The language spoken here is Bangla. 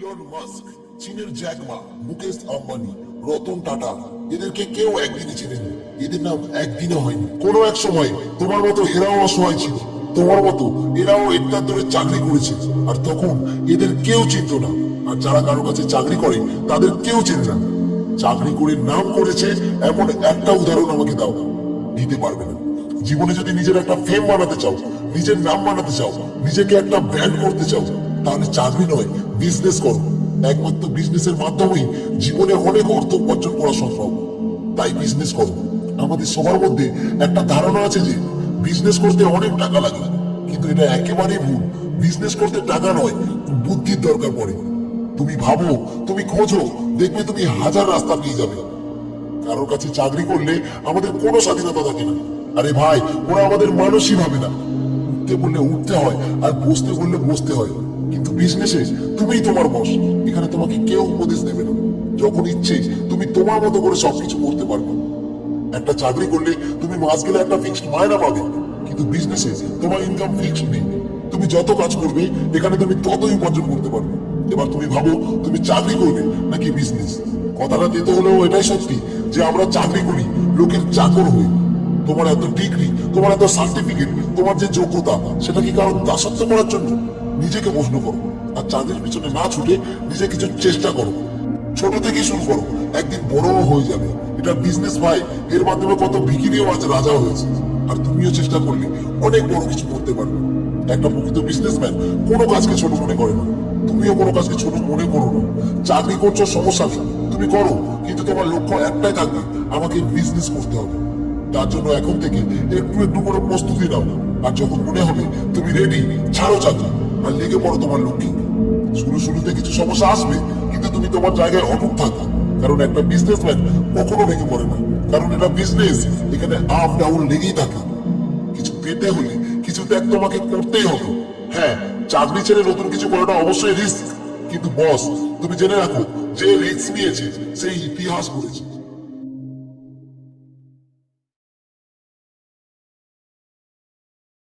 ইলন মাস্ক, চীনের জ্যাক মা, মুকেশ আম্বানি, রতন টাটা, এদেরকে কেউ একদিনে চেনেনি। এদের নাম একদিনে হয়নি। কোনো এক সময় তোমার মতো এরাও অসহায় ছিল, তোমার মতো এরাও একটার ধরে চাকরি করেছে, আর তখন এদের কেউ চিনত না। আর যারা কারো কাছে চাকরি করে তাদের কেউ চেনে না। চাকরি করে নাম করেছে এমন একটা উদাহরণ আমাকে দাও। দিতে পারবে না। জীবনে যদি নিজের একটা ফেম বানাতে চাও, নিজের নাম বানাতে চাও, নিজেকে একটা ব্র্যান্ড করতে চাও, তাহলে চাকরি নয়, বিজনেস করো। একমাত্র বিজনেসের মাধ্যমেই জীবনে অনেক অর্থ উপার্জন করা সম্ভব। তাই বিজনেস করো। আমাদের সবার মধ্যে একটা ধারণা আছে যে বিজনেস করতে অনেক টাকা লাগে, কিন্তু এটা একেবারেই ভুল। বিজনেস করতে টাকা নয়, বুদ্ধির দরকার পড়ে। তুমি ভাবো, তুমি খোঁজো, দেখবে তুমি হাজার রাস্তা পেয়ে যাবে। কারোর কাছে চাকরি করলে আমাদের কোনো স্বাধীনতা থাকে না। আরে ভাই, ওরা আমাদের মানুষই ভাবে না। উঠতে বললে উঠতে হয়, আর বসতে বললে বসতে হয়। কিন্তু বিজনেসে তুমিই তোমার বস। এখানে তোমাকে কেউ উপদেশ দেবে না। যখন ইচ্ছে তুমি তোমার মতো করে সবকিছু করতে পারবে। একটা চাকরি করলে তুমি মাস গেলে একটা ফিক্সড মায়না পাবে, কিন্তু বিজনেসে তোমার ইনকাম ফিক্সড নেই। তুমি যত কাজ করবে এখানে তুমি ততই উপার্জন করতে পারবে। এবার তুমি ভাবো, তুমি চাকরি করবে নাকি বিজনেস? কথাটা দিতে হলেও এটাই সত্যি যে আমরা চাকরি করি লোকের চাকর হই। তোমার এত ডিগ্রি, তোমার এত সার্টিফিকেট, তোমার যে যোগ্যতা, সেটা কি কারণ দাসত্ব করার জন্য? নিজেকে প্রশ্ন করো, আর চাকরির পিছনে না ছুটে নিজে কিছু চেষ্টা করো। ছোট থেকেই শুরু করো, একদিন বড়ও হয়ে যাবে। এটা বিজনেস ভাই, এর মাধ্যমে কত ভিখিরিও আজ রাজা হয়েছে। আর তুমিও চেষ্টা করলে অনেক বড় কিছু করতে পারবে। একটা প্রকৃত বিজনেসম্যান কোনো কাজকে ছোট মনে করে না। তুমিও কোনো কাজকে ছোট মনে করো না। চাকরি করছো, সমস্যা নেই, তুমি করো, কিন্তু তোমার লক্ষ্য একটাই থাকবে, আমাকে বিজনেস করতে হবে। তার জন্য এখন থেকে একটু একটু করে প্রস্তুতি নাও। আর যখন মনে হবে তুমি রেডি, ছাড়ো চাকরি আর লেগে পড়ো তোমার লক্ষ্যে। শুরুতে কিছু সমস্যা আসবে, কিন্তু তুমি তোমার জায়গায় অটুট থাকো। কারণ একটা বিজনেসম্যান কখনো ভেঙে পড়ে না, কারণ এটা বিজনেস। এখানে আপ ডাউন লেগেই থাকে। কিছু পেতে হলে কিছু ত্যাগ তোমাকে করতেই হবে। হ্যাঁ, চাকরি ছেড়ে নতুন কিছু করাটা অবশ্যই রিস্ক, কিন্তু বস, তুমি জেনে রাখো, যে রিস্ক নিয়েছে সেই ইতিহাস করেছে।